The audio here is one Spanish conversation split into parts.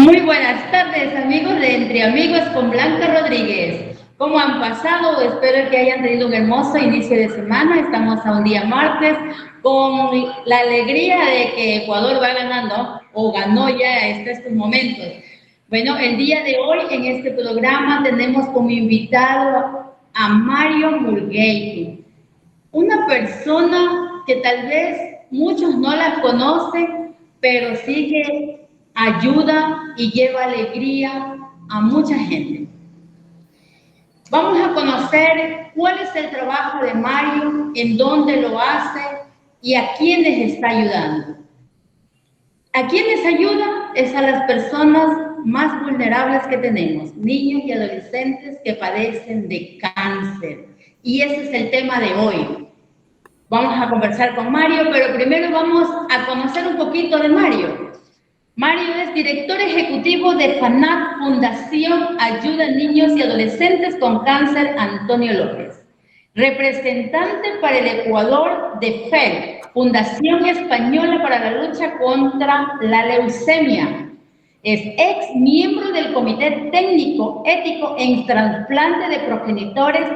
Muy buenas tardes, amigos de Entre Amigos con Blanca Rodríguez. ¿Cómo han pasado? Espero que hayan tenido un hermoso inicio de semana. Estamos a un día martes con la alegría de que Ecuador va ganando o ganó ya hasta estos momentos. Bueno, el día de hoy en este programa tenemos como invitado a Mario Murgueiti, una persona que tal vez muchos no la conocen, pero sí que ayuda y lleva alegría a mucha gente. Vamos a conocer cuál es el trabajo de Mario, en dónde lo hace y a quiénes está ayudando. ¿A quiénes ayuda? Es a las personas más vulnerables que tenemos, niños y adolescentes que padecen de cáncer. Y ese es el tema de hoy. Vamos a conversar con Mario, pero primero vamos a conocer un poquito de Mario. Mario es director ejecutivo de FANAC, Fundación Ayuda a Niños y Adolescentes con Cáncer Antonio López. Representante para el Ecuador de FEL, Fundación Española para la Lucha contra la Leucemia. Es ex miembro del Comité Técnico Ético en Trasplante de Progenitores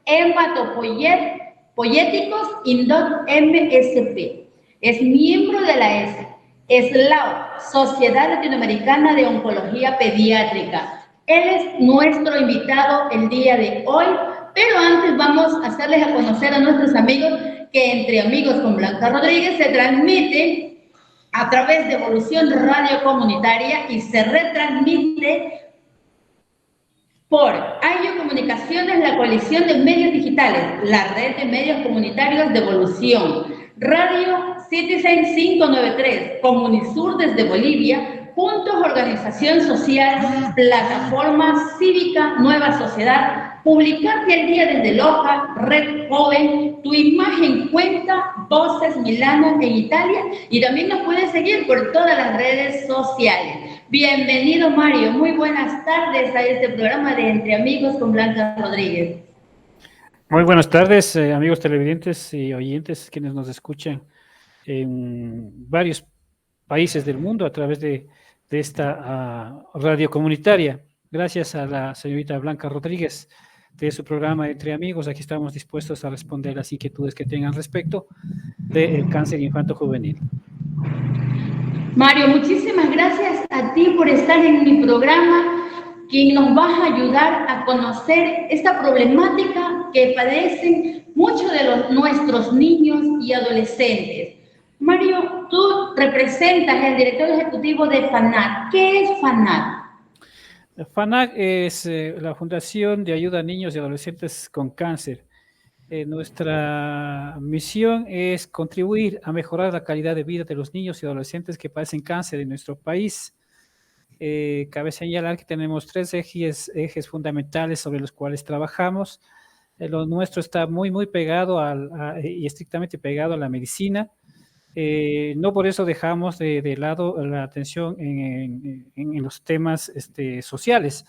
Hematopoyéticos INDOT MSP. Es miembro de la SLAO, Sociedad Latinoamericana de Oncología Pediátrica. Él es nuestro invitado el día de hoy, pero antes vamos a hacerles a conocer a nuestros amigos que Entre Amigos con Blanca Rodríguez se transmite a través de Evolución Radio Comunitaria y se retransmite por AYO Comunicaciones, la coalición de medios digitales, la red de medios comunitarios de Evolución, Radio Citizen 593, Comunisur desde Bolivia, Puntos Organización Social, Plataforma Cívica Nueva Sociedad, Publicarte al Día desde Loja, Red Joven, Tu Imagen Cuenta, Voces Milano en Italia, y también nos pueden seguir por todas las redes sociales. Bienvenido, Mario. Muy buenas tardes a este programa de Entre Amigos con Blanca Rodríguez. Muy buenas tardes, amigos televidentes y oyentes quienes nos escuchan en varios países del mundo a través de esta radio comunitaria. Gracias a la señorita Blanca Rodríguez de su programa Entre Amigos. Aquí estamos dispuestos a responder las inquietudes que tengan respecto del cáncer infanto-juvenil. Mario, muchísimas gracias a ti por estar en mi programa, quien nos va a ayudar a conocer esta problemática que padecen muchos de nuestros niños y adolescentes. Mario, tú representas el director ejecutivo de FANAC. ¿Qué es FANAC? FANAC es la Fundación de Ayuda a Niños y Adolescentes con Cáncer. Nuestra misión es contribuir a mejorar la calidad de vida de los niños y adolescentes que padecen cáncer en nuestro país. Cabe señalar que tenemos tres ejes fundamentales sobre los cuales trabajamos. Lo nuestro está muy pegado y estrictamente pegado a la medicina. No por eso dejamos de lado la atención en los temas sociales.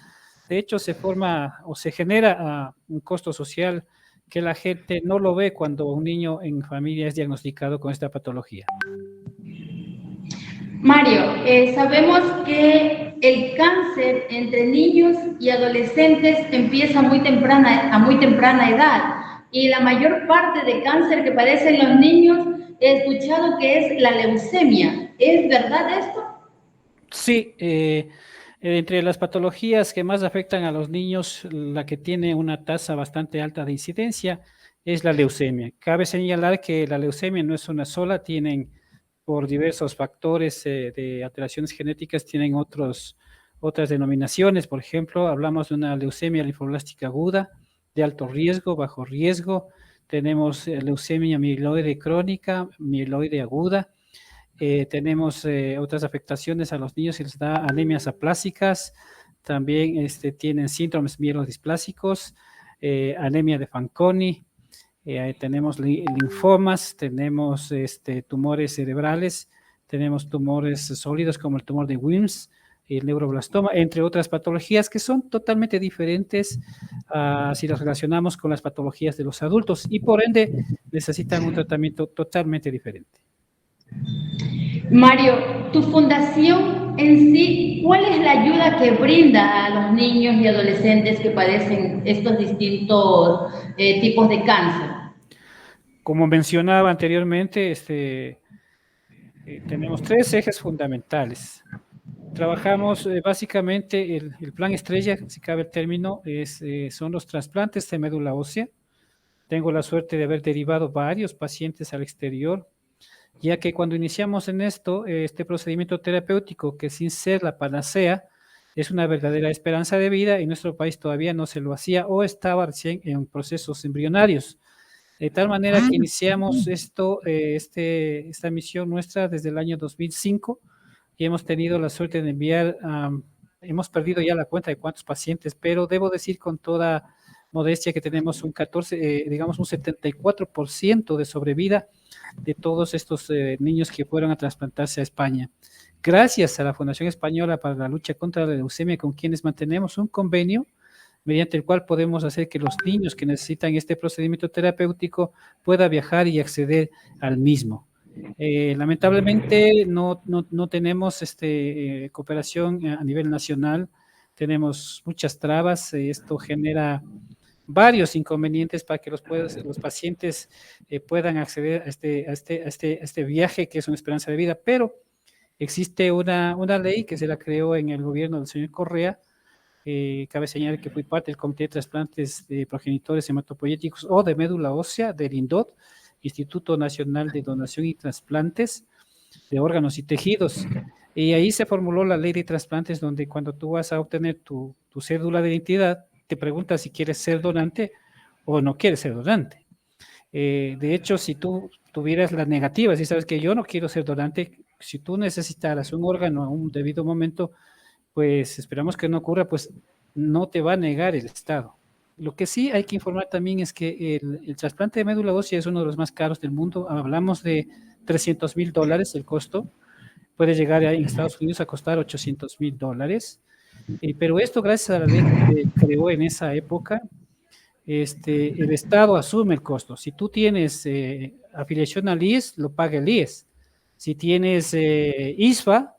De hecho, se forma o se genera un costo social que la gente no lo ve cuando un niño en familia es diagnosticado con esta patología. Mario, sabemos que el cáncer entre niños y adolescentes empieza a muy temprana edad, y la mayor parte de cáncer que padecen los niños he escuchado que es la leucemia. ¿Es verdad esto? Sí, entre las patologías que más afectan a los niños, la que tiene una tasa bastante alta de incidencia es la leucemia. Cabe señalar que la leucemia no es una sola, tienen por diversos factores de alteraciones genéticas, tienen otras denominaciones. Por ejemplo, hablamos de una leucemia linfoblástica aguda, de alto riesgo, bajo riesgo. Tenemos leucemia mieloide crónica, mieloide aguda. Tenemos otras afectaciones a los niños, se les da anemias aplásicas, también tienen síndromes mielodisplásicos, anemia de Fanconi, tenemos linfomas, tenemos tumores cerebrales, tenemos tumores sólidos como el tumor de Wilms, el neuroblastoma, entre otras patologías que son totalmente diferentes si las relacionamos con las patologías de los adultos y por ende necesitan un tratamiento totalmente diferente. Mario, tu fundación en sí, ¿cuál es la ayuda que brinda a los niños y adolescentes que padecen estos distintos tipos de cáncer? Como mencionaba anteriormente, tenemos tres ejes fundamentales. Trabajamos básicamente el plan estrella, si cabe el término, son los trasplantes de médula ósea. Tengo la suerte de haber derivado varios pacientes al exterior, ya que cuando iniciamos en esto, este procedimiento terapéutico, que sin ser la panacea, es una verdadera esperanza de vida, y nuestro país todavía no se lo hacía o estaba recién en procesos embrionarios. De tal manera que iniciamos esta misión nuestra desde el año 2005 y hemos tenido la suerte de enviar, hemos perdido ya la cuenta de cuántos pacientes, pero debo decir con toda modestia que tenemos un 14, digamos un 74% de sobrevida de todos estos niños que fueron a trasplantarse a España. Gracias a la Fundación Española para la Lucha contra la Leucemia, con quienes mantenemos un convenio mediante el cual podemos hacer que los niños que necesitan este procedimiento terapéutico puedan viajar y acceder al mismo. Lamentablemente no tenemos cooperación a nivel nacional, tenemos muchas trabas, esto genera varios inconvenientes para que los pacientes puedan acceder a este viaje que es una esperanza de vida, pero existe una ley que se la creó en el gobierno del señor Correa. Cabe señalar que fui parte del Comité de Trasplantes de Progenitores Hematopoyéticos o de Médula Ósea del INDOT, Instituto Nacional de Donación y Trasplantes de Órganos y Tejidos. Y ahí se formuló la ley de trasplantes, donde cuando tú vas a obtener tu cédula de identidad, te preguntas si quieres ser donante o no quieres ser donante. De hecho, si tú tuvieras la negativa, si sabes que yo no quiero ser donante, si tú necesitaras un órgano a un debido momento, pues esperamos que no ocurra, pues no te va a negar el Estado. Lo que sí hay que informar también es que el trasplante de médula ósea es uno de los más caros del mundo. Hablamos de $300,000 el costo. Puede llegar en Estados Unidos a costar $800,000. Pero esto, gracias a la ley que se creó en esa época, el Estado asume el costo. Si tú tienes afiliación al IES, lo paga el IES. Si tienes ISFA,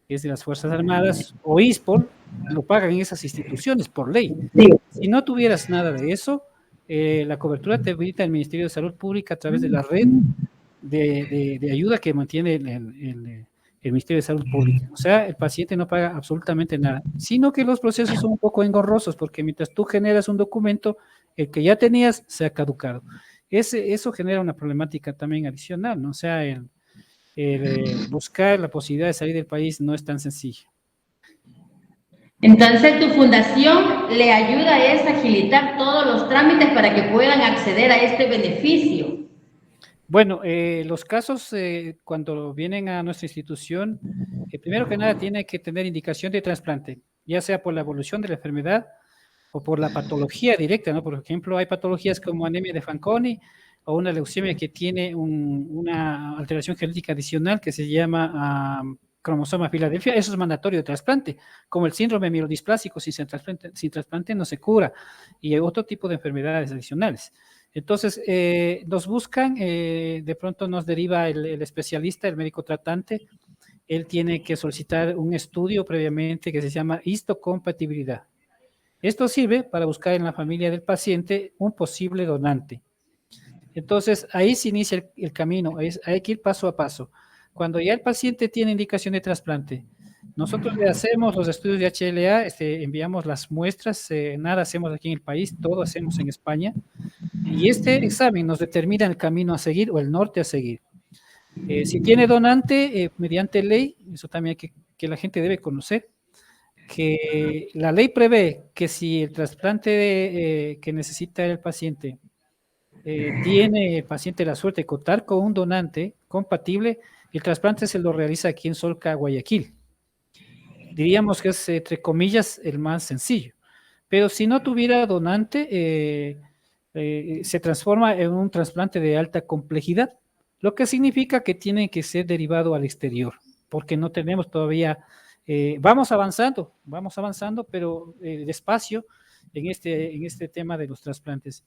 que es de las Fuerzas Armadas, o ISPOL, lo pagan esas instituciones por ley. Si no tuvieras nada de eso, la cobertura te brinda el Ministerio de Salud Pública a través de la red de ayuda que mantiene el Ministerio de Salud Pública. O sea, el paciente no paga absolutamente nada, sino que los procesos son un poco engorrosos, porque mientras tú generas un documento, el que ya tenías se ha caducado. Eso genera una problemática también adicional, ¿no? O sea, buscar la posibilidad de salir del país no es tan sencillo. Entonces, tu fundación le ayuda a agilitar todos los trámites para que puedan acceder a este beneficio. Bueno, los casos cuando vienen a nuestra institución, primero que nada tiene que tener indicación de trasplante, ya sea por la evolución de la enfermedad o por la patología directa, ¿no? Por ejemplo, hay patologías como anemia de Fanconi o una leucemia que tiene una alteración genética adicional que se llama cromosoma Filadelfia. Eso es mandatorio de trasplante, como el síndrome mielodisplásico, sin trasplante no se cura, y hay otro tipo de enfermedades adicionales. Entonces, nos buscan, de pronto nos deriva el especialista, el médico tratante. Él tiene que solicitar un estudio previamente que se llama histocompatibilidad. Esto sirve para buscar en la familia del paciente un posible donante. Entonces, ahí se inicia el camino, hay que ir paso a paso. Cuando ya el paciente tiene indicación de trasplante, nosotros le hacemos los estudios de HLA, enviamos las muestras, nada hacemos aquí en el país, todo hacemos en España, y este examen nos determina el camino a seguir o el norte a seguir. Si tiene donante, mediante ley, eso también hay que la gente debe conocer, que la ley prevé que si el trasplante que necesita el paciente tiene el paciente la suerte de contar con un donante compatible, el trasplante se lo realiza aquí en Solca, Guayaquil. Diríamos que es, entre comillas, el más sencillo. Pero si no tuviera donante, se transforma en un trasplante de alta complejidad, lo que significa que tiene que ser derivado al exterior, porque no tenemos todavía, vamos avanzando, pero despacio en este tema de los trasplantes.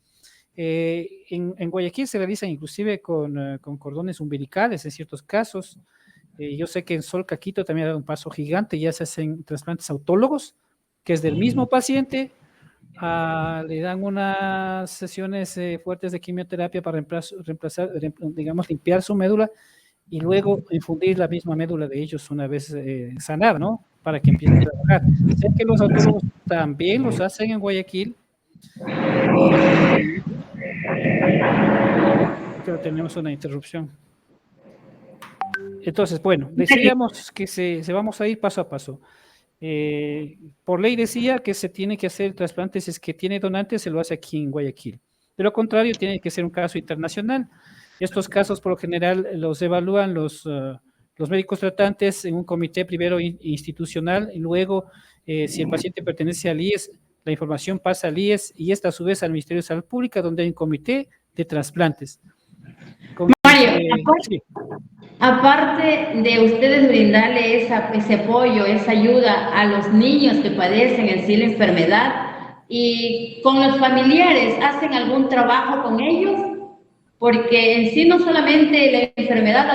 En Guayaquil se realizan inclusive con cordones umbilicales en ciertos casos. Yo sé que en Sol Caquito también ha dado un paso gigante, ya se hacen trasplantes autólogos, que es del mismo paciente, le dan unas sesiones fuertes de quimioterapia para digamos, limpiar su médula y luego infundir la misma médula de ellos una vez sanar, ¿no? Para que empiece a trabajar. Sé que los autólogos también los hacen en Guayaquil y creo que tenemos una interrupción. Entonces, bueno, decíamos que se vamos a ir paso a paso. Por ley decía que se tiene que hacer el trasplante, si es que tiene donantes, se lo hace aquí en Guayaquil. De lo contrario, tiene que ser un caso internacional. Estos casos, por lo general, los evalúan los médicos tratantes en un comité primero institucional y luego, si el paciente pertenece al IES, la información pasa al IES y esta a su vez al Ministerio de Salud Pública, donde hay un comité de trasplantes. Mario, sí. Aparte de ustedes brindarle ese apoyo, esa ayuda a los niños que padecen en sí la enfermedad, y con los familiares, ¿hacen algún trabajo con ellos? Porque en sí no solamente la enfermedad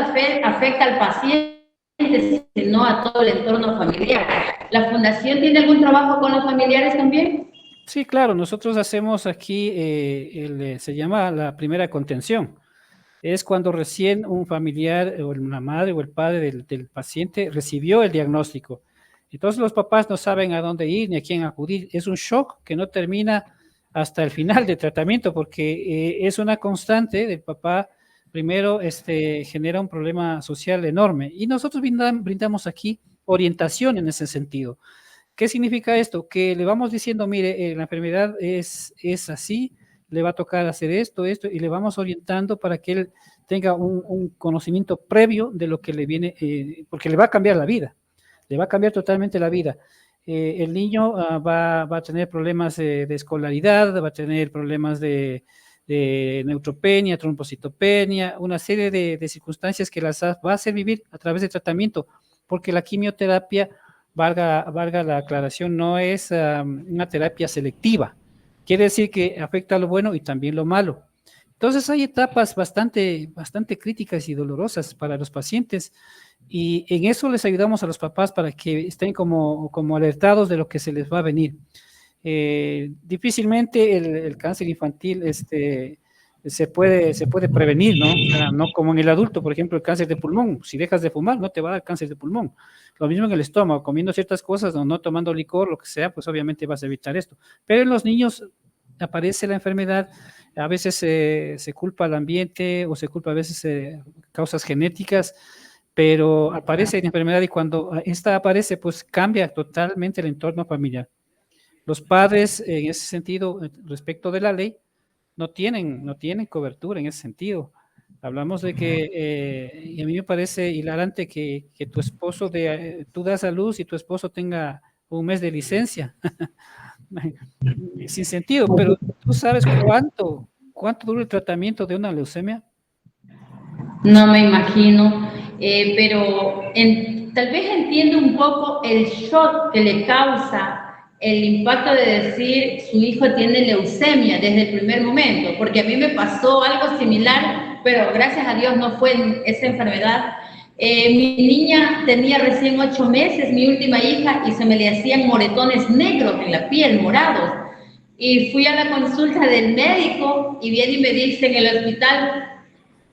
afecta al paciente, sino a todo el entorno familiar. ¿La fundación tiene algún trabajo con los familiares también? Sí, claro, nosotros hacemos aquí, se llama la primera contención. Es cuando recién un familiar o una madre o el padre del paciente recibió el diagnóstico. Entonces los papás no saben a dónde ir ni a quién acudir. Es un shock que no termina hasta el final del tratamiento porque es una constante del papá. Primero, genera un problema social enorme y nosotros brindamos aquí orientación en ese sentido. ¿Qué significa esto? Que le vamos diciendo, mire, la enfermedad es así, le va a tocar hacer esto, y le vamos orientando para que él tenga un conocimiento previo de lo que le viene, porque le va a cambiar la vida, le va a cambiar totalmente la vida. El niño va a tener problemas de escolaridad, va a tener problemas de neutropenia, trombocitopenia, una serie de circunstancias que las va a hacer vivir a través del tratamiento, porque la quimioterapia, valga la aclaración, no es una terapia selectiva. Quiere decir que afecta lo bueno y también lo malo. Entonces hay etapas bastante críticas y dolorosas para los pacientes y en eso les ayudamos a los papás para que estén como alertados de lo que se les va a venir. Difícilmente el cáncer infantil se puede prevenir, ¿no? O sea, no como en el adulto, por ejemplo, el cáncer de pulmón. Si dejas de fumar, no te va a dar cáncer de pulmón. Lo mismo en el estómago, comiendo ciertas cosas o no tomando licor, lo que sea, pues obviamente vas a evitar esto. Pero en los niños aparece la enfermedad, a veces se culpa al ambiente o se culpa a veces causas genéticas, pero aparece la enfermedad y cuando esta aparece, pues cambia totalmente el entorno familiar. Los padres, en ese sentido, respecto de la ley, no tienen cobertura en ese sentido. Hablamos de que, y a mí me parece hilarante que tu esposo, tú das a luz y tu esposo tenga un mes de licencia. Sin sentido, pero ¿tú sabes cuánto dura el tratamiento de una leucemia? No me imagino, pero tal vez entiendo un poco el shock que le causa el impacto de decir su hijo tiene leucemia desde el primer momento, porque a mí me pasó algo similar, pero gracias a Dios no fue esa enfermedad. Mi niña tenía recién 8 meses, mi última hija, y se me le hacían moretones negros en la piel, morados. Y fui a la consulta del médico y viene y me dice en el hospital,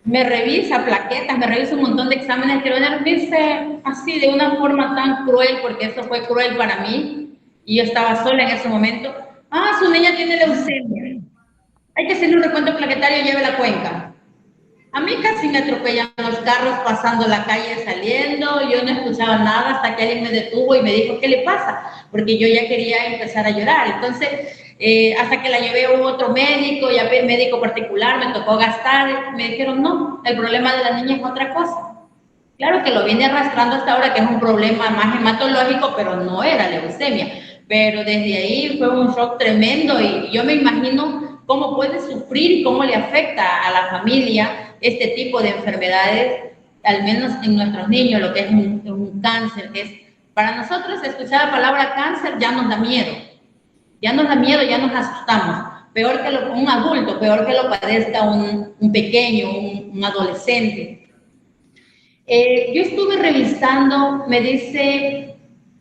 me revisa plaquetas, me revisa un montón de exámenes, pero me dice así de una forma tan cruel, porque eso fue cruel para mí, y yo estaba sola en ese momento. Su niña tiene leucemia. Hay que hacerle un recuento plaquetario y lleve la cuenca. A mí casi me atropellan los carros pasando la calle saliendo, yo no escuchaba nada hasta que alguien me detuvo y me dijo, ¿qué le pasa? Porque yo ya quería empezar a llorar. Entonces, hasta que la llevé a otro médico, ya médico particular, me tocó gastar, me dijeron, no, el problema de la niña es otra cosa. Claro que lo viene arrastrando hasta ahora, que es un problema más hematológico, pero no era leucemia. Pero desde ahí fue un shock tremendo y yo me imagino cómo puede sufrir y cómo le afecta a la familia este tipo de enfermedades, al menos en nuestros niños, lo que es un cáncer, que es, para nosotros escuchar la palabra cáncer ya nos da miedo, ya nos asustamos, peor que un adulto, peor que lo padezca un pequeño, un adolescente. Yo estuve revisando, me dice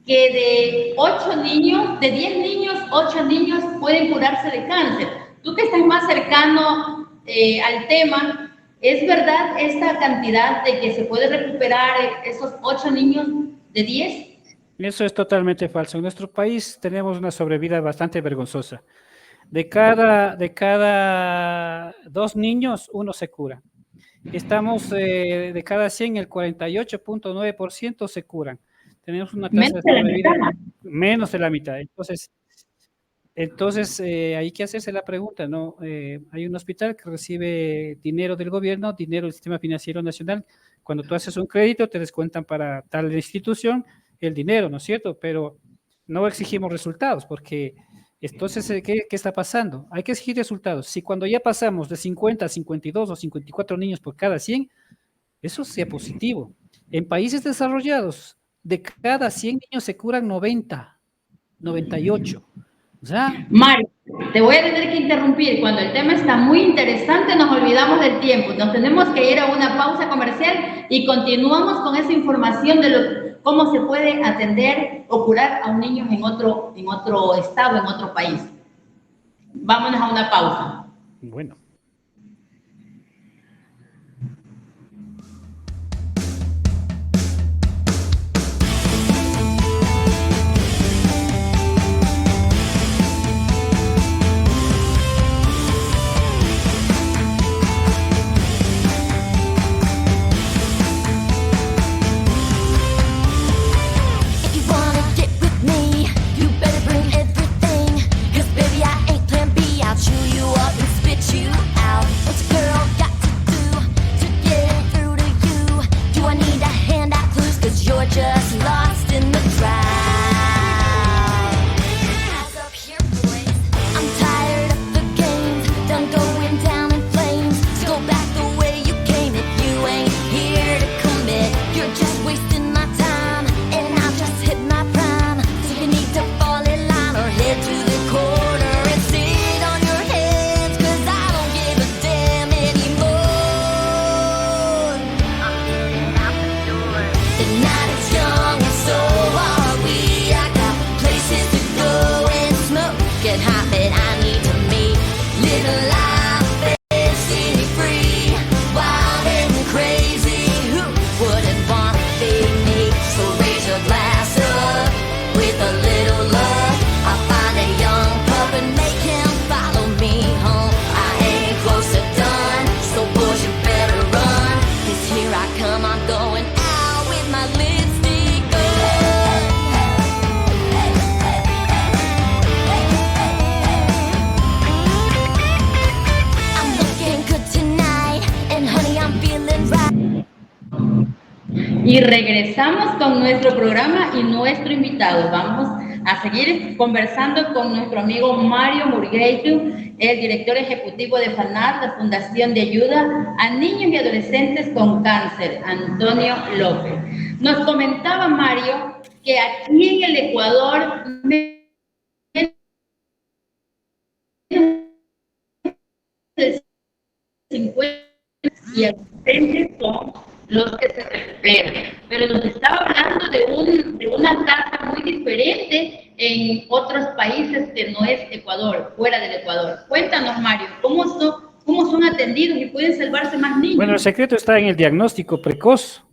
que de 8 niños, de 10 niños, 8 niños pueden curarse de cáncer. Tú que estás más cercano al tema, ¿es verdad esta cantidad de que se puede recuperar esos 8 niños de 10? Eso es totalmente falso. En nuestro país tenemos una sobrevida bastante vergonzosa. De cada 2 niños, uno se cura. Estamos de cada 100, el 48.9% se curan. Tenemos una tasa Menos de de la sobrevida mitad. menos de la mitad. Entonces hay que hacerse la pregunta, ¿no? Hay un hospital que recibe dinero del gobierno, dinero del Sistema Financiero Nacional. Cuando tú haces un crédito, te descuentan para tal institución el dinero, ¿no es cierto? Pero no exigimos resultados, porque entonces, ¿qué está pasando? Hay que exigir resultados. Si cuando ya pasamos de 50 a 52 o 54 niños por cada 100, eso sea positivo. En países desarrollados, de cada 100 niños se curan 90, 98. O sea, Mario, te voy a tener que interrumpir. Cuando el tema está muy interesante, nos olvidamos del tiempo. Nos tenemos que ir a una pausa comercial y continuamos con esa información de cómo se puede atender o curar a un niño en otro estado, en otro país. Vámonos a una pausa. bueno. Y regresamos con nuestro programa y nuestro invitado. Vamos a seguir conversando con nuestro amigo Mario Murgueito, el director ejecutivo de FANAD, la Fundación de Ayuda a Niños y Adolescentes con Cáncer, Antonio López. Nos comentaba Mario que aquí en el Ecuador de 50 y adolescentes son los que se recuperan. Pero nos estaba hablando de una tasa muy diferente en otros países que no es Ecuador, fuera del Ecuador. Cuéntanos, Mario, ¿cómo son atendidos y pueden salvarse más niños? Bueno, el secreto está en el diagnóstico precoz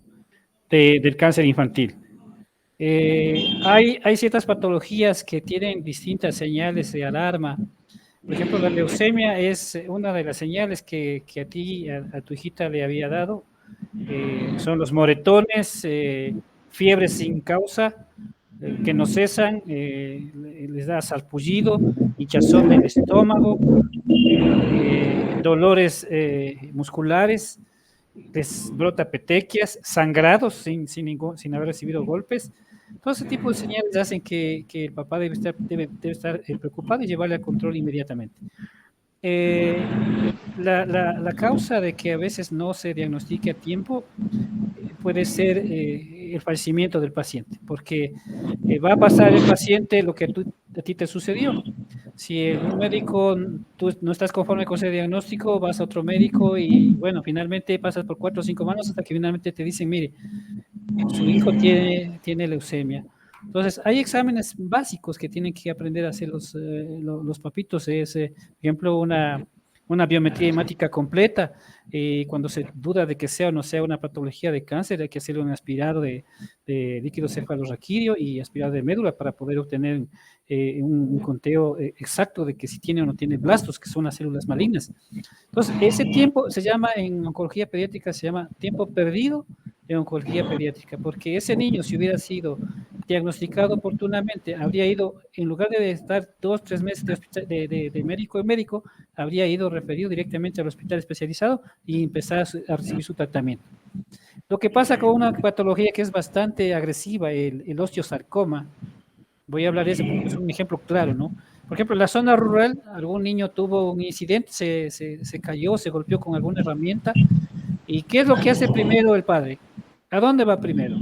del cáncer infantil. Hay ciertas patologías que tienen distintas señales de alarma. Por ejemplo, la leucemia es una de las señales que a ti, a tu hijita le había dado. Son los moretones, fiebres sin causa, que no cesan, les da salpullido, hinchazón del estómago, dolores musculares, les brota petequias, sangrados sin haber recibido golpes. Todo ese tipo de señales hacen que el papá debe estar preocupado y llevarle a control inmediatamente. La causa de que a veces no se diagnostique a tiempo puede ser el fallecimiento del paciente, porque va a pasar el paciente lo que a ti te sucedió. Si un médico, tú no estás conforme con ese diagnóstico, vas a otro médico y bueno, finalmente pasas por 4 o 5 manos hasta que finalmente te dicen, mire, su hijo tiene leucemia. Entonces, hay exámenes básicos que tienen que aprender a hacer los papitos. Es, por ejemplo, una biometría hemática completa. Cuando se duda de que sea o no sea una patología de cáncer, hay que hacer un aspirado de líquido cefalorraquídeo y aspirado de médula para poder obtener un conteo exacto de que si tiene o no tiene blastos, que son las células malignas. Entonces, ese tiempo se llama, en oncología pediátrica, se llama tiempo perdido de oncología pediátrica, porque ese niño, si hubiera sido diagnosticado oportunamente, habría ido, en lugar de estar 2, 3 meses de médico en médico, habría ido referido directamente al hospital especializado y empezar a recibir su tratamiento. Lo que pasa con una patología que es bastante agresiva, el osteosarcoma, voy a hablar de eso porque es un ejemplo claro, ¿no? Por ejemplo, en la zona rural, algún niño tuvo un incidente, se cayó, se golpeó con alguna herramienta. ¿Y qué es lo que hace primero el padre? ¿A dónde va primero?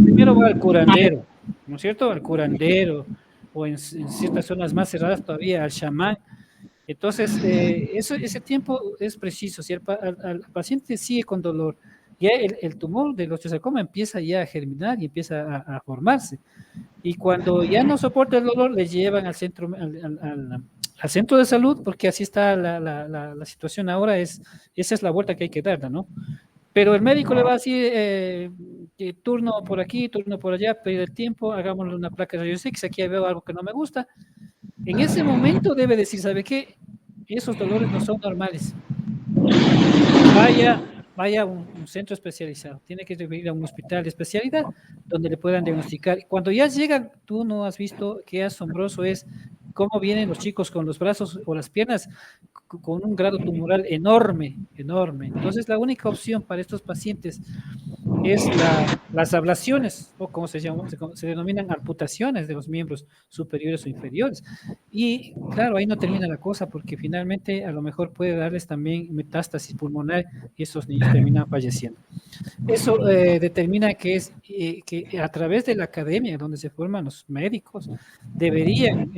Primero va al curandero, ¿no es cierto? Al curandero, o en ciertas zonas más cerradas todavía, al chamán. Entonces, ese tiempo es preciso. Si al paciente sigue con dolor, ya el tumor del osteosarcoma empieza ya a germinar y empieza a formarse. Y cuando ya no soporta el dolor, le llevan al centro, al centro de salud, porque así está la situación ahora, esa es la vuelta que hay que darla, ¿no? Pero el médico le va a decir, turno por aquí, turno por allá, pedir el tiempo, hagámosle una placa de rayos X, aquí veo algo que no me gusta. En ese momento debe decir, ¿sabe qué? Esos dolores no son normales. Vaya a un centro especializado, tiene que ir a un hospital de especialidad donde le puedan diagnosticar. Cuando ya llegan, tú no has visto qué asombroso es cómo vienen los chicos con los brazos o las piernas con un grado tumoral enorme, enorme. Entonces, la única opción para estos pacientes es las ablaciones, o como se denominan amputaciones de los miembros superiores o inferiores. Y claro, ahí no termina la cosa, porque finalmente a lo mejor puede darles también metástasis pulmonar y esos niños terminan falleciendo. Eso determina que a través de la academia, donde se forman los médicos, deberían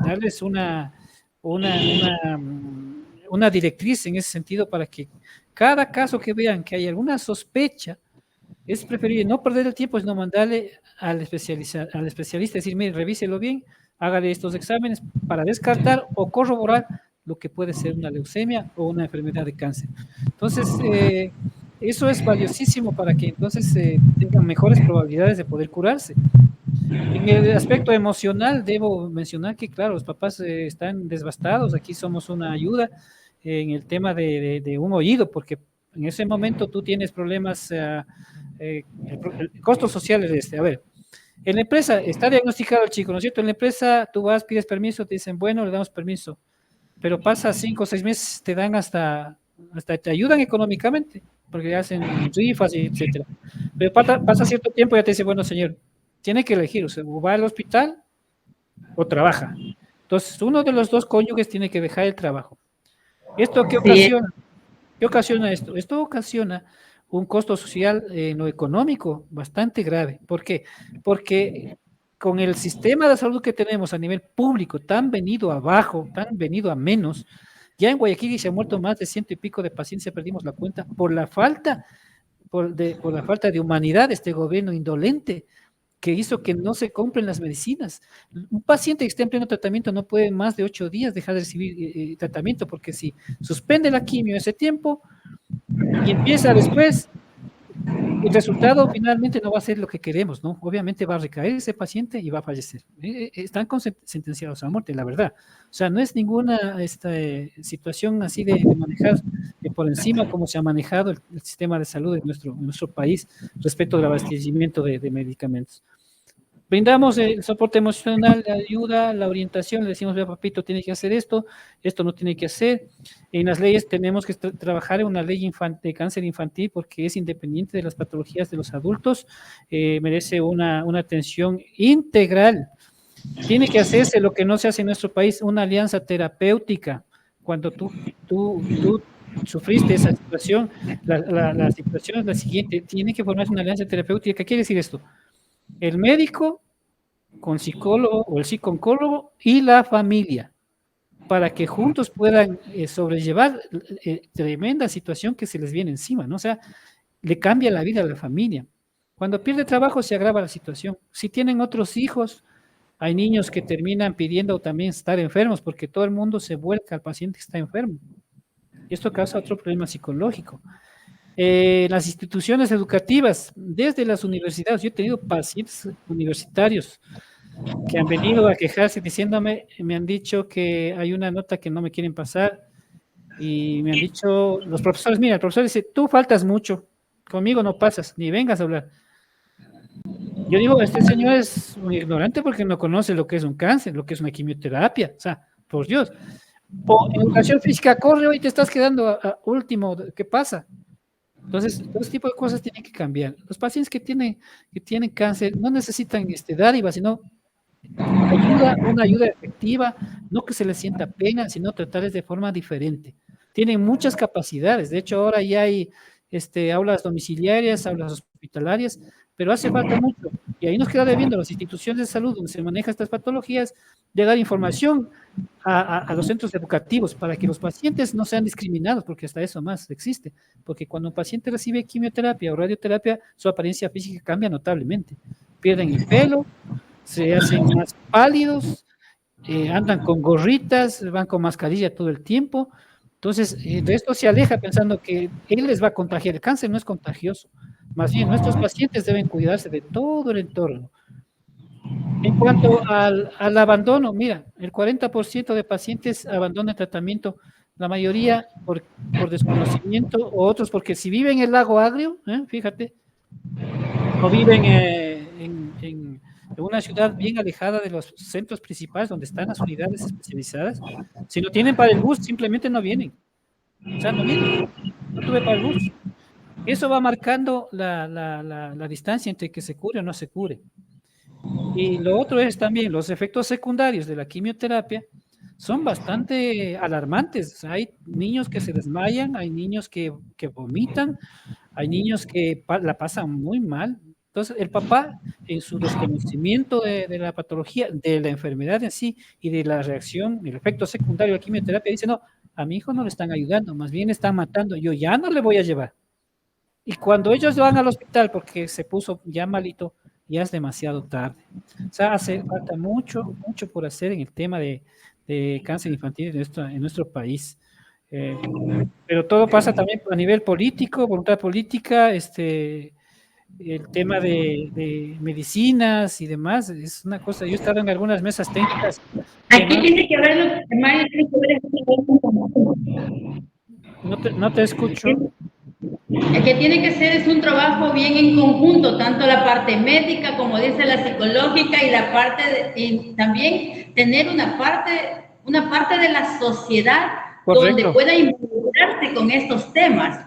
darles una directriz en ese sentido para que cada caso que vean que hay alguna sospecha, es preferible no perder el tiempo, sino mandarle al especialista, decir, mire, revíselo bien, hágale estos exámenes para descartar o corroborar lo que puede ser una leucemia o una enfermedad de cáncer. Entonces, eso es valiosísimo para que entonces tengan mejores probabilidades de poder curarse. En el aspecto emocional, debo mencionar que, claro, los papás están devastados. Aquí somos una ayuda en el tema de un oído, porque en ese momento tú tienes problemas, el costo social es este. A ver, en la empresa está diagnosticado el chico, ¿no es cierto? En la empresa tú vas, pides permiso, te dicen, bueno, le damos permiso, pero pasa 5 o 6 meses, te dan hasta te ayudan económicamente, porque hacen rifas, etcétera. Pero pasa cierto tiempo y ya te dice, bueno, señor, tiene que elegir, o sea, o va al hospital o trabaja. Entonces, uno de los dos cónyuges tiene que dejar el trabajo. ¿Esto qué ocasiona? ¿Qué ocasiona esto? Esto ocasiona un costo social en lo económico bastante grave. ¿Por qué? Porque con el sistema de salud que tenemos a nivel público tan venido abajo, tan venido a menos, ya en Guayaquil se han muerto más de 100 y pico de pacientes, ya perdimos la cuenta, por la falta de humanidad de este gobierno indolente, que hizo que no se compren las medicinas. Un paciente que esté en pleno tratamiento no puede más de 8 días dejar de recibir tratamiento, porque si suspende la quimio ese tiempo y empieza después, el resultado finalmente no va a ser lo que queremos, ¿no? Obviamente va a recaer ese paciente y va a fallecer. Están sentenciados a muerte, la verdad. O sea, no es ninguna situación así de manejar por encima como se ha manejado el sistema de salud en nuestro país respecto al abastecimiento de medicamentos. Brindamos el soporte emocional, la ayuda, la orientación, le decimos, vea papito, tiene que hacer esto no tiene que hacer. En las leyes tenemos que trabajar en una ley de cáncer infantil porque es independiente de las patologías de los adultos, merece una atención integral. Tiene que hacerse lo que no se hace en nuestro país, una alianza terapéutica. Cuando tú sufriste esa situación, la situación es la siguiente, tiene que formarse una alianza terapéutica. ¿Qué quiere decir esto? El médico con psicólogo o el psicooncólogo y la familia, para que juntos puedan sobrellevar tremenda situación que se les viene encima, ¿no? O sea, le cambia la vida a la familia. Cuando pierde trabajo se agrava la situación. Si tienen otros hijos, hay niños que terminan pidiendo también estar enfermos porque todo el mundo se vuelca al paciente que está enfermo. Y esto causa otro problema psicológico. Las instituciones educativas, desde las universidades, yo he tenido pacientes universitarios que han venido a quejarse diciéndome, me han dicho que hay una nota que no me quieren pasar y me han dicho los profesores, mira, el profesor dice, tú faltas mucho, conmigo no pasas, ni vengas a hablar. Yo digo, este señor es un ignorante porque no conoce lo que es un cáncer, lo que es una quimioterapia, o sea, por Dios. O educación física, corre hoy, te estás quedando a último, ¿qué pasa? Entonces, todo este tipo de cosas tienen que cambiar. Los pacientes que tienen cáncer no necesitan dádivas, sino ayuda, una ayuda efectiva, no que se les sienta pena, sino tratarles de forma diferente. Tienen muchas capacidades, de hecho ahora ya hay aulas domiciliarias, aulas hospitalarias, pero hace falta mucho. Y ahí nos queda debiendo a las instituciones de salud donde se manejan estas patologías, de dar información a los centros educativos para que los pacientes no sean discriminados, porque hasta eso más existe. Porque cuando un paciente recibe quimioterapia o radioterapia, su apariencia física cambia notablemente. Pierden el pelo, se hacen más pálidos, andan con gorritas, van con mascarilla todo el tiempo. Entonces, de esto se aleja pensando que él les va a contagiar. El cáncer no es contagioso. Más bien, nuestros pacientes deben cuidarse de todo el entorno. En cuanto al abandono, mira, el 40% de pacientes abandonan el tratamiento, la mayoría por desconocimiento, o otros porque si viven en el lago Agrio, fíjate, o viven en una ciudad bien alejada de los centros principales donde están las unidades especializadas, si no tienen para el bus, simplemente no vienen. O sea, no vienen, no tuve para el bus. Eso va marcando la distancia entre que se cure o no se cure. Y lo otro es también los efectos secundarios de la quimioterapia son bastante alarmantes. O sea, hay niños que se desmayan, hay niños que vomitan, hay niños que la pasan muy mal. Entonces, el papá, en su desconocimiento de la patología, de la enfermedad en sí y de la reacción, el efecto secundario de la quimioterapia, dice, no, a mi hijo no le están ayudando, más bien le están matando, yo ya no le voy a llevar. Y cuando ellos van al hospital porque se puso ya malito, ya es demasiado tarde. O sea, hace falta mucho, mucho por hacer en el tema de cáncer infantil en nuestro país. Pero todo pasa también a nivel político, voluntad política, el tema de medicinas y demás, es una cosa, yo he estado en algunas mesas técnicas. Aquí tiene que ver lo que Mario tiene que ver no te escucho. El que tiene que ser es un trabajo bien en conjunto, tanto la parte médica como dice la psicológica y la parte y también tener una parte de la sociedad. Correcto. Donde pueda involucrarse con estos temas,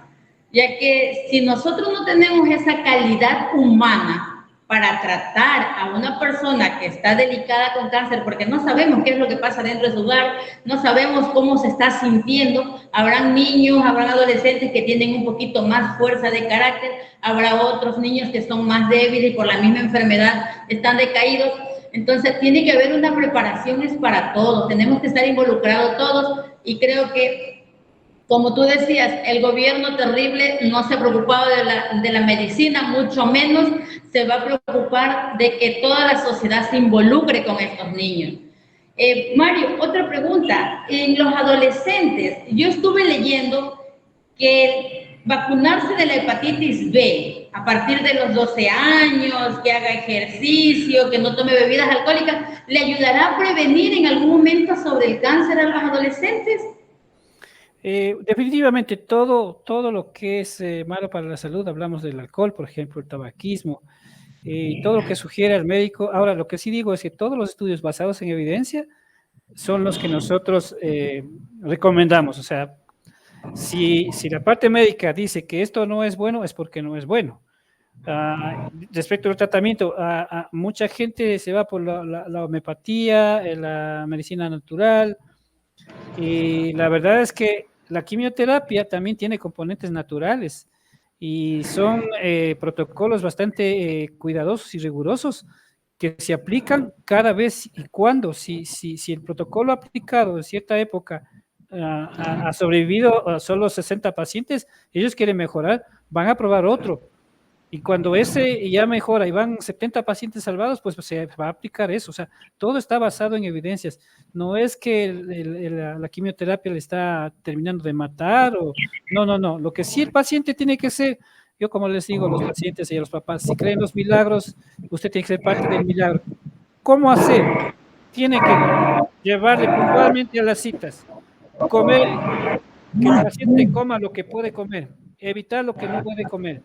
ya que si nosotros no tenemos esa calidad humana para tratar a una persona que está delicada con cáncer, porque no sabemos qué es lo que pasa dentro de su hogar, no sabemos cómo se está sintiendo, habrán niños, habrán adolescentes que tienen un poquito más fuerza de carácter, habrá otros niños que son más débiles y por la misma enfermedad están decaídos. Entonces tiene que haber una preparación para todos, tenemos que estar involucrados todos y creo que, como tú decías, el gobierno terrible no se ha preocupado de la medicina, mucho menos se va a preocupar de que toda la sociedad se involucre con estos niños. Mario, otra pregunta. En los adolescentes, yo estuve leyendo que vacunarse de la hepatitis B a partir de los 12 años, que haga ejercicio, que no tome bebidas alcohólicas, ¿le ayudará a prevenir en algún momento sobre el cáncer a los adolescentes? Definitivamente todo lo que es malo para la salud, hablamos del alcohol, por ejemplo, el tabaquismo, todo lo que sugiere el médico. Ahora, lo que sí digo es que todos los estudios basados en evidencia son los que nosotros recomendamos. O sea, si la parte médica dice que esto no es bueno, es porque no es bueno. Respecto al tratamiento, mucha gente se va por la homeopatía, la medicina natural, y la verdad es que la quimioterapia también tiene componentes naturales y son protocolos bastante cuidadosos y rigurosos que se aplican cada vez y cuando, si el protocolo aplicado en cierta época ha sobrevivido a solo 60 pacientes, ellos quieren mejorar, van a probar otro. Y cuando ese ya mejora y van 70 pacientes salvados, pues se va a aplicar eso. O sea, todo está basado en evidencias. No es que la quimioterapia le está terminando de matar o... No, no, no. Lo que sí el paciente tiene que ser, yo como les digo a los pacientes y a los papás, si creen los milagros, usted tiene que ser parte del milagro. ¿Cómo hacer? Tiene que llevarle puntualmente a las citas, comer, que el paciente coma lo que puede comer, evitar lo que no puede comer.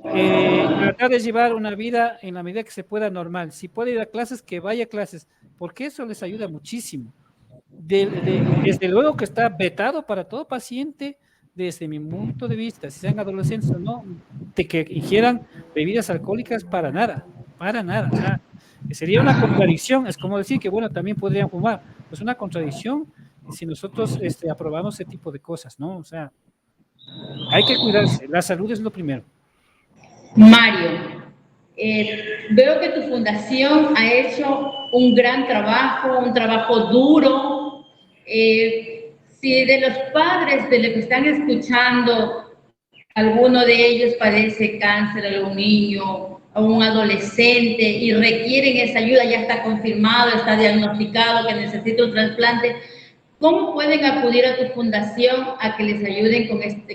Tratar de llevar una vida en la medida que se pueda normal. Si puede ir a clases, que vaya a clases, porque eso les ayuda muchísimo. Desde luego que está vetado para todo paciente, desde mi punto de vista, si sean adolescentes o no, de que ingieran bebidas alcohólicas para nada, para nada. O sea, sería una contradicción, es como decir que, bueno, también podrían fumar, pues una contradicción si nosotros aprobamos ese tipo de cosas, ¿no? O sea, hay que cuidarse, la salud es lo primero. Mario, veo que tu fundación ha hecho un gran trabajo, un trabajo duro. Si de los padres de los que están escuchando, alguno de ellos padece cáncer, algún niño o un adolescente y requieren esa ayuda, ya está confirmado, está diagnosticado que necesita un trasplante, ¿cómo pueden acudir a tu fundación a que les ayuden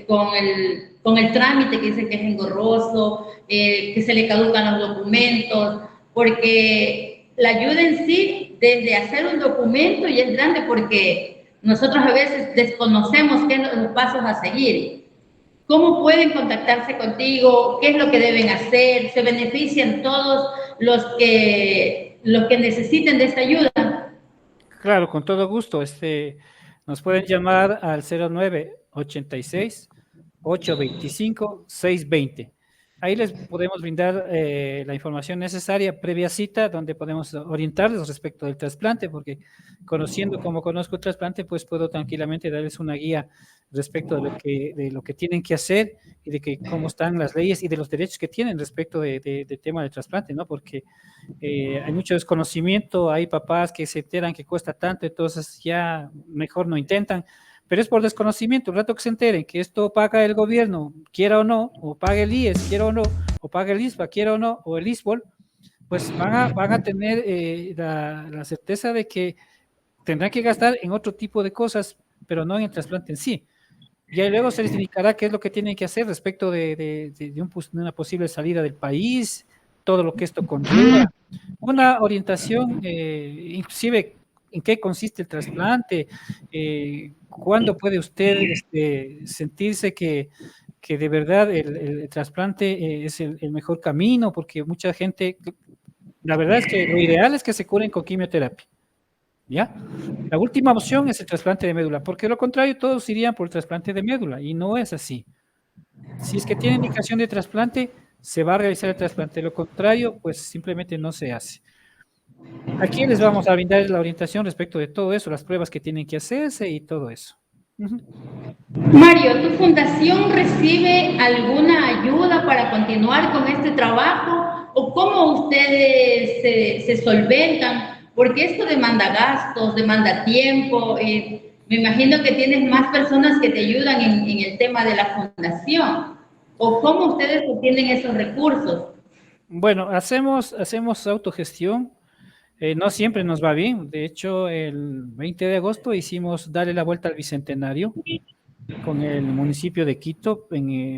con el trámite que dicen que es engorroso, que se le caducan los documentos? Porque la ayuda en sí, desde hacer un documento, ya es grande porque nosotros a veces desconocemos qué son los pasos a seguir. ¿Cómo pueden contactarse contigo? ¿Qué es lo que deben hacer? ¿Se benefician todos los que necesiten de esta ayuda? Claro, con todo gusto. Nos pueden llamar al 0986-825-620. Ahí les podemos brindar la información necesaria previa cita, donde podemos orientarles respecto del trasplante, porque conociendo como conozco el trasplante, pues puedo tranquilamente darles una guía respecto de lo que tienen que hacer y de cómo están las leyes y de los derechos que tienen respecto del tema del trasplante, ¿no? Porque hay mucho desconocimiento, hay papás que se enteran que cuesta tanto, entonces ya mejor no intentan, pero es por desconocimiento. El rato que se enteren que esto paga el gobierno, quiera o no, o paga el IES, quiera o no, o paga el ISPA, quiera o no, o el ISBOL, pues van a tener la certeza de que tendrán que gastar en otro tipo de cosas, pero no en el trasplante en sí. Y ahí luego se les indicará qué es lo que tienen que hacer respecto de una posible salida del país, todo lo que esto conlleva, una orientación, inclusive en qué consiste el trasplante, cuándo puede usted sentirse que de verdad el trasplante es el mejor camino, porque mucha gente, la verdad es que lo ideal es que se curen con quimioterapia. ¿Ya? La última opción es el trasplante de médula, porque lo contrario todos irían por el trasplante de médula y no es así. Si es que tiene indicación de trasplante, se va a realizar el trasplante. Lo contrario, pues simplemente no se hace. Aquí les vamos a brindar la orientación respecto de todo eso, las pruebas que tienen que hacerse y todo eso. Mario, ¿tu fundación recibe alguna ayuda para continuar con este trabajo? ¿O cómo ustedes se solventan? Porque esto demanda gastos, demanda tiempo. Me imagino que tienes más personas que te ayudan en el tema de la fundación. ¿O cómo ustedes obtienen esos recursos? Bueno, hacemos autogestión. No siempre nos va bien. De hecho, el 20 de agosto hicimos darle la vuelta al Bicentenario con el municipio de Quito,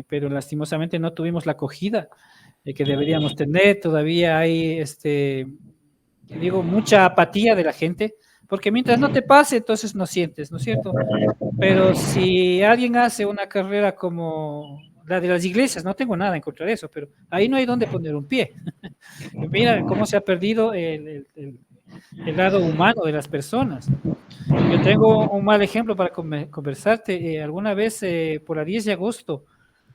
pero lastimosamente no tuvimos la acogida que deberíamos tener. Todavía hay, mucha apatía de la gente, porque mientras no te pase, entonces no sientes, ¿no es cierto? Pero si alguien hace una carrera como la de las iglesias, no tengo nada en contra de eso, pero ahí no hay donde poner un pie. Mira cómo se ha perdido el lado humano de las personas. Yo tengo un mal ejemplo para conversarte. Alguna vez, por la 10 de agosto,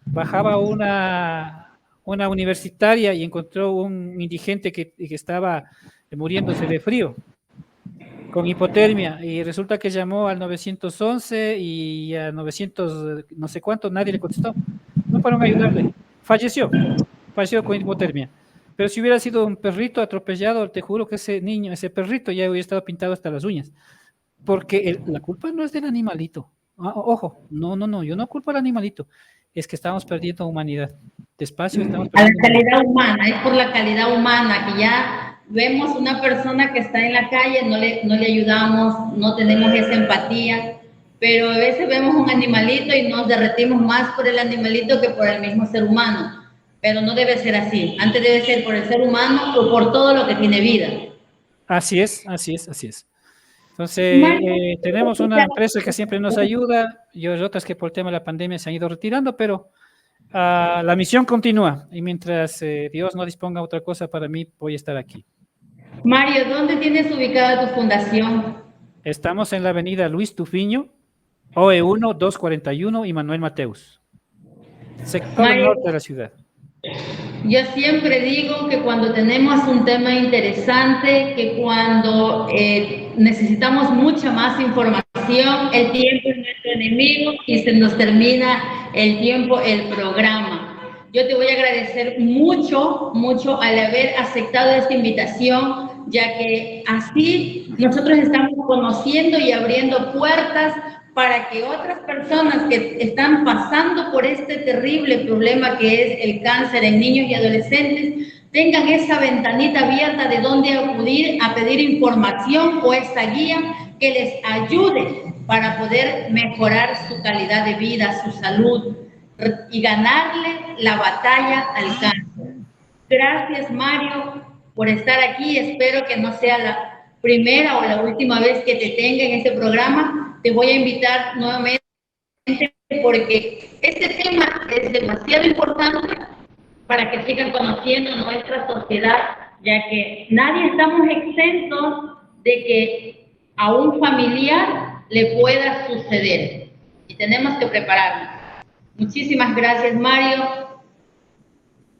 bajaba una universitaria y encontró un indigente que estaba muriéndose de frío, con hipotermia, y resulta que llamó al 911 y a 900, no sé cuánto, nadie le contestó. No fueron a ayudarle. Falleció con hipotermia. Pero si hubiera sido un perrito atropellado, te juro que ese niño, ese perrito ya hubiera estado pintado hasta las uñas. Porque la culpa no es del animalito. Ojo, no, yo no culpo al animalito. Es que estamos perdiendo humanidad. Despacio estamos A la perdiendo humanidad. calidad humana, es por la calidad humana, que ya vemos una persona que está en la calle, no le ayudamos, no tenemos esa empatía, pero a veces vemos un animalito y nos derretimos más por el animalito que por el mismo ser humano. Pero no debe ser así. Antes debe ser por el ser humano o por todo lo que tiene vida. Así es. Entonces, tenemos una empresa que siempre nos ayuda y otras que por el tema de la pandemia se han ido retirando, pero la misión continúa y mientras Dios no disponga otra cosa para mí, voy a estar aquí. Mario, ¿dónde tienes ubicada tu fundación? Estamos en la avenida Luis Tufiño, OE1 241 y Manuel Mateus, sector Mario, norte de la ciudad. yo siempre digo que cuando tenemos un tema interesante, que cuando necesitamos mucha más información, el tiempo es nuestro enemigo y se nos termina el tiempo, el programa. Yo te voy a agradecer mucho al haber aceptado esta invitación, ya que así nosotros estamos conociendo y abriendo puertas para que otras personas que están pasando por este terrible problema que es el cáncer en niños y adolescentes tengan esa ventanita abierta de dónde acudir a pedir información o esa guía que les ayude para poder mejorar su calidad de vida, su salud y ganarle la batalla al cáncer. Gracias, Mario, por estar aquí. Espero que no sea la primera o la última vez que te tenga en este programa. Te voy a invitar nuevamente porque este tema es demasiado importante para que sigan conociendo nuestra sociedad, ya que nadie estamos exentos de que a un familiar le pueda suceder y tenemos que prepararnos. Muchísimas gracias, Mario.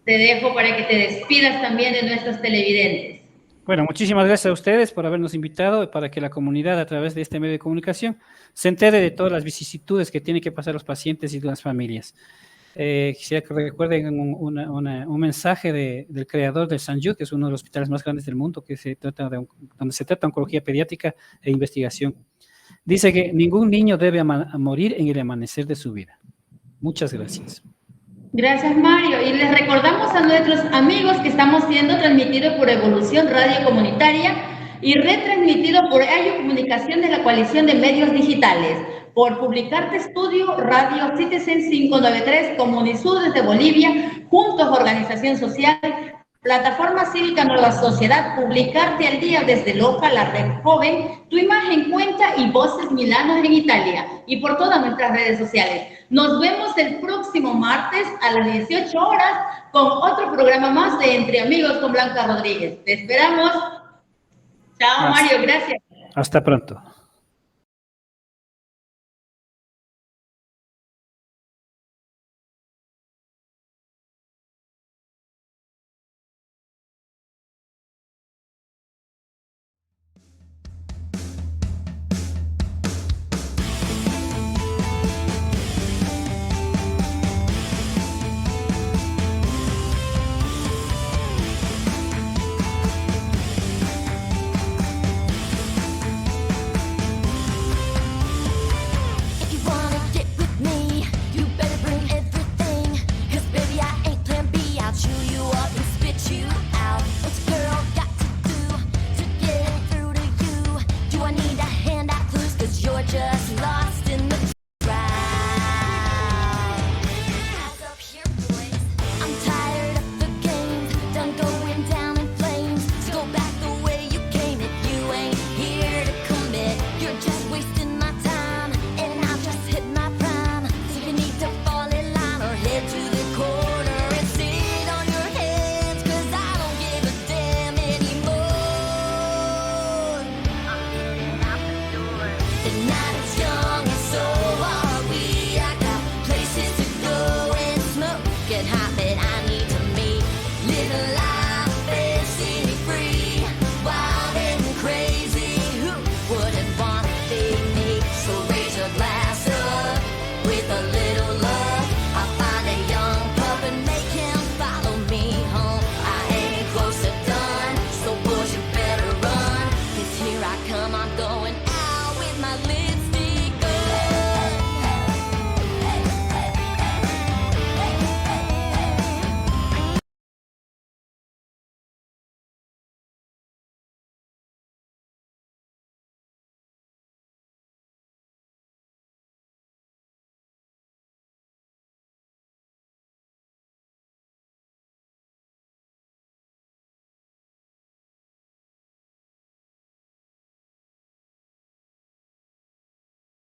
Te dejo para que te despidas también de nuestros televidentes. Bueno, muchísimas gracias a ustedes por habernos invitado y para que la comunidad a través de este medio de comunicación se entere de todas las vicisitudes que tienen que pasar los pacientes y las familias. Quisiera que recuerden un mensaje del creador del St. Jude, que es uno de los hospitales más grandes del mundo, donde se trata de oncología pediátrica e investigación. Dice que ningún niño debe morir en el amanecer de su vida. Muchas gracias. Gracias, Mario. Y les recordamos a nuestros amigos que estamos siendo transmitidos por Evolución Radio Comunitaria y retransmitido por Radio Comunicación de la Coalición de Medios Digitales, por Publicarte Estudio, Radio Citizen 593, Comunisur desde Bolivia, Juntos Organización Social, Plataforma Cívica Nueva Sociedad, Publicarte al Día desde Loja, la Red Joven, Tu Imagen Cuenta y Voces Milanos en Italia, y por todas nuestras redes sociales. Nos vemos el próximo martes a las 18 horas con otro programa más de Entre Amigos con Blanca Rodríguez. Te esperamos. Chao, Mario, gracias. Hasta pronto.